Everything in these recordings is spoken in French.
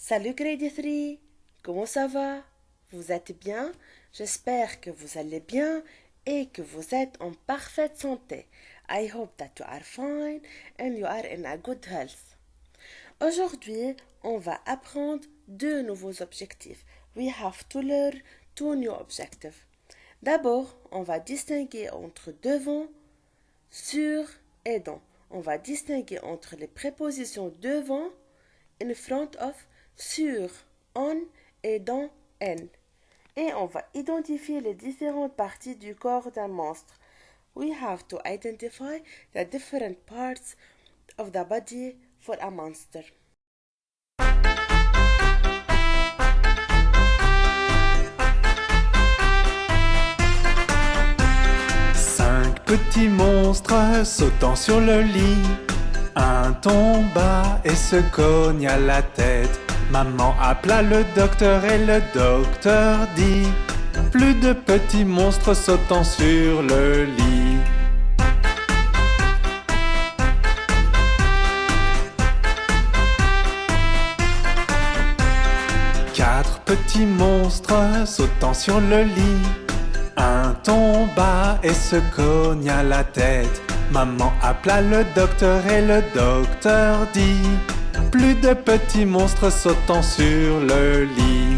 Salut Grade 3, comment ça va? Vous êtes bien? J'espère que vous allez bien et que vous êtes en parfaite santé. I hope that you are fine and you are in a good health. Aujourd'hui, on va apprendre deux nouveaux objectifs. We have to learn two new objectives. D'abord, on va distinguer entre devant, sur et dans. On va distinguer entre les prépositions devant, in front of, sur, on et dans, en. Et on va identifier les différentes parties du corps d'un monstre. We have to identify the different parts of the body for a monster. Cinq petits monstres sautant sur le lit. Un tomba et se cogne à la tête. Maman appela le docteur et le docteur dit: plus de petits monstres sautant sur le lit. Quatre petits monstres sautant sur le lit. Un tomba et se cogne à la tête. Maman appela le docteur et le docteur dit: plus de petits monstres sautant sur le lit.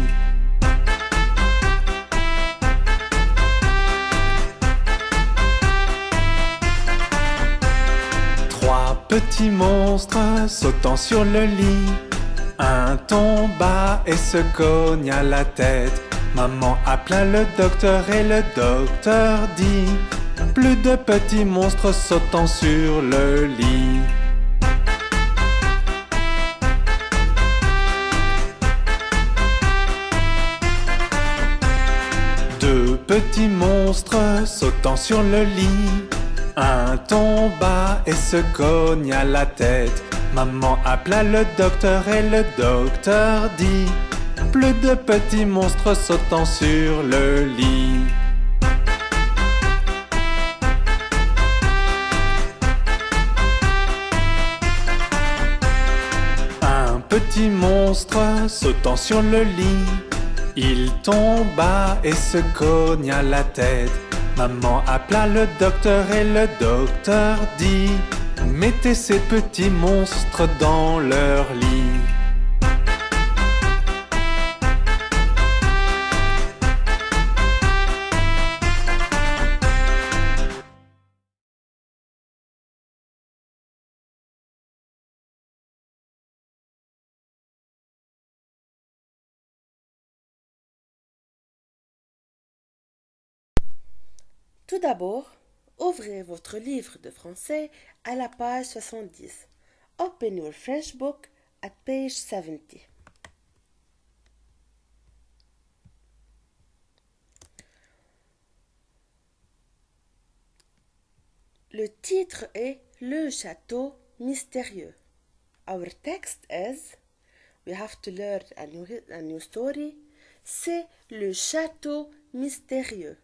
Trois petits monstres sautant sur le lit. Un tomba et se cogne à la tête. Maman appela le docteur et le docteur dit: plus de petits monstres sautant sur le lit. Deux petits monstres sautant sur le lit. Un tomba et se cogne à la tête. Maman appela le docteur et le docteur dit: plus de petits monstres sautant sur le lit. Un petit monstre sautant sur le lit. Il tomba et se cogne à la tête. Maman appela le docteur et le docteur dit: mettez ces petits monstres dans leur lit. Tout d'abord, ouvrez votre livre de français à la page 70. Open your French book at page 70. Le titre est Le château mystérieux. Our text is, we have to learn a new story. C'est le château mystérieux.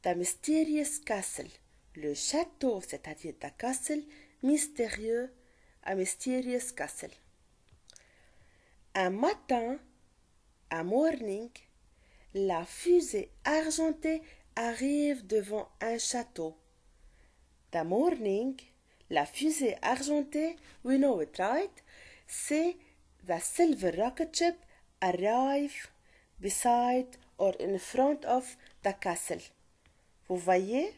The Mysterious Castle. Le château, c'est-à-dire the castle, mystérieux, a mysterious castle. Un matin, un morning, la fusée argentée arrive devant un château. The morning, la fusée argentée, we know it, right? C'est the silver rocket ship arrive beside or in front of the castle. Vous voyez?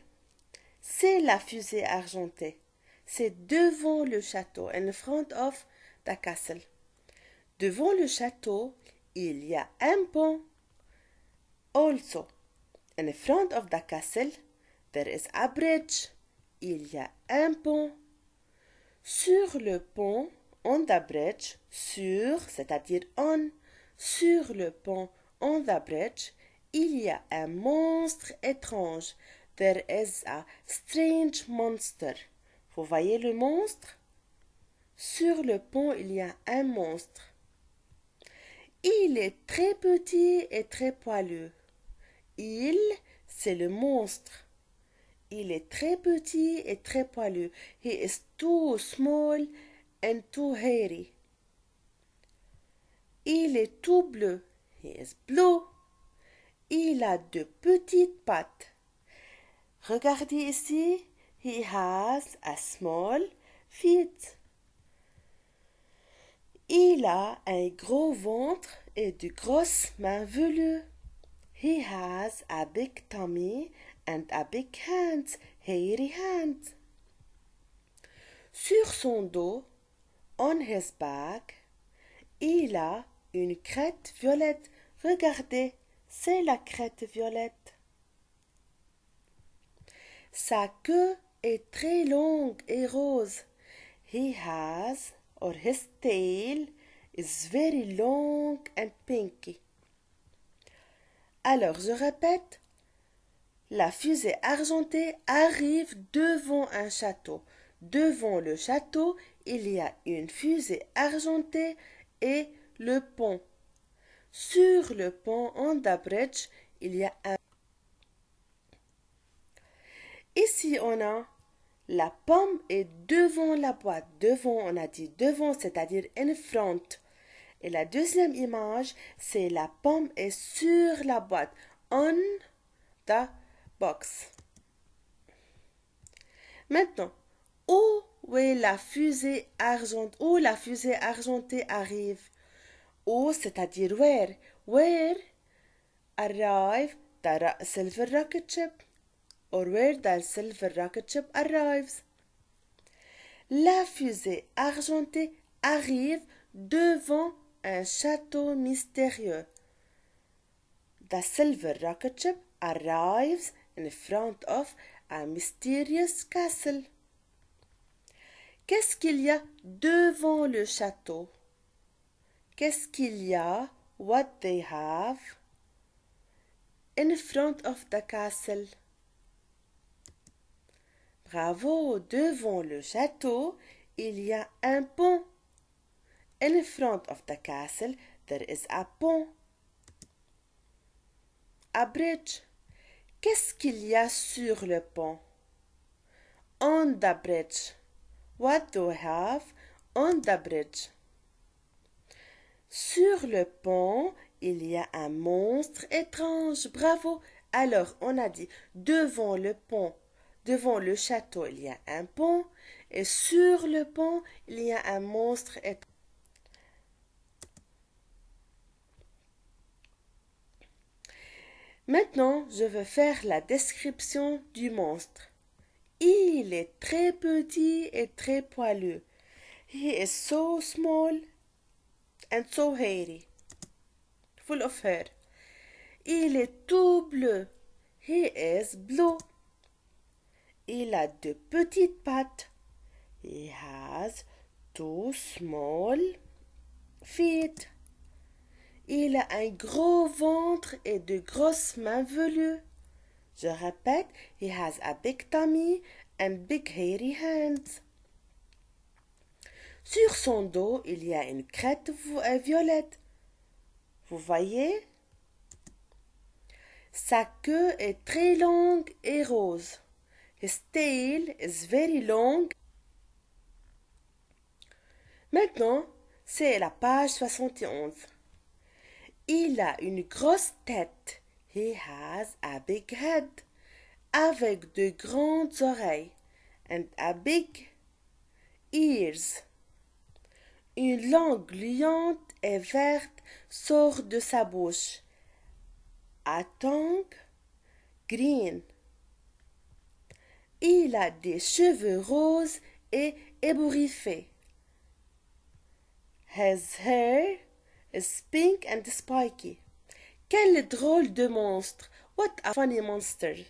C'est la fusée argentée. C'est devant le château, in front of the castle. Devant le château, il y a un pont. Also, in front of the castle, there is a bridge. Il y a un pont. Sur le pont, on the bridge, sur, c'est-à-dire on, sur le pont, on the bridge, il y a un monstre étrange. There is a strange monster. Vous voyez le monstre? Sur le pont, il y a un monstre. Il est très petit et très poilu. Il, c'est le monstre. Il est très petit et très poilu. He is too small and too hairy. Il est tout bleu. He is blue. Il a de petites pattes. Regardez ici. He has a small feet. Il a un gros ventre et de grosses mains velues. He has a big tummy and a big hands, hairy hands. Sur son dos, on his back, il a une crête violette. Regardez, c'est la crête violette. Sa queue est très longue et rose. He has, or his tail, is very long and pinky. Alors, je répète, la fusée argentée arrive devant un château. Devant le château, il y a une fusée argentée et le pont. Sur le pont, on the bridge, il y a un... Ici, on a la pomme est devant la boîte. Devant, on a dit devant, c'est-à-dire in front. Et la deuxième image, c'est la pomme est sur la boîte. On the box. Maintenant, où est la fusée argentée? Où la fusée argentée arrive? Où, c'est-à-dire where? Where arrive the silver rocket ship? Or where the silver rocket ship arrives? La fusée argentée arrive devant un château mystérieux. The silver rocket ship arrives in front of a mysterious castle. Qu'est-ce qu'il y a devant le château? Qu'est-ce qu'il y a? What they have in front of the castle? Bravo! Devant le château, il y a un pont. In front of the castle, there is a pont. A bridge. Qu'est-ce qu'il y a sur le pont? On the bridge. What do we have on the bridge? Sur le pont, il y a un monstre étrange. Bravo! Alors, on a dit devant le pont, devant le château, il y a un pont. Et sur le pont, il y a un monstre étrange. Maintenant, je veux faire la description du monstre. Il est très petit et très poilu. He is so small and so hairy, full of hair. Il est tout bleu. He is blue. Il a de petites pattes. He has two small feet. Il a un gros ventre et de grosses mains velues. Je répète, he has a big tummy and big hairy hands. Sur son dos, il y a une crête violette. Vous voyez? Sa queue est très longue et rose. His tail is very long. Maintenant, c'est la page 71. Il a une grosse tête. He has a big head. Avec de grandes oreilles. And a big ears. Une langue gluante et verte sort de sa bouche. A tongue green. Il a des cheveux roses et ébouriffés. His hair is pink and spiky. Quel drôle de monstre! What a funny monster!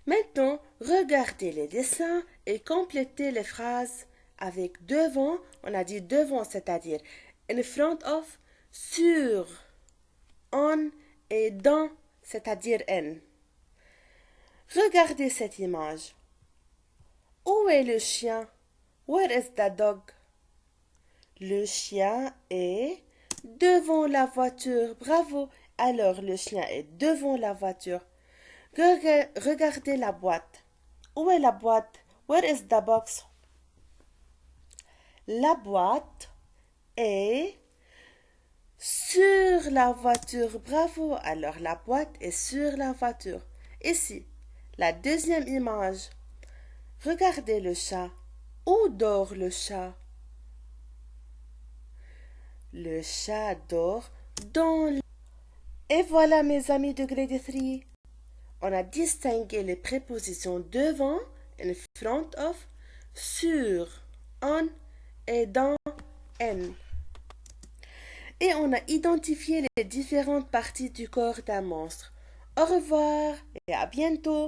Maintenant, regardez les dessins et complétez les phrases avec devant. On a dit devant, c'est-à-dire in front of, sur, on et dans, c'est-à-dire in. Regardez cette image. Où est le chien? Where is the dog? Le chien est devant la voiture. Bravo! Alors, le chien est devant la voiture. Regardez la boîte. Où est la boîte? Where is the box? La boîte est sur la voiture. Bravo. Alors, la boîte est sur la voiture. Ici, la deuxième image. Regardez le chat. Où dort le chat? Le chat dort dans le... Et voilà mes amis de grade 3. On a distingué les prépositions devant, in front of, sur, on et dans, en. Et on a identifié les différentes parties du corps d'un monstre. Au revoir et à bientôt.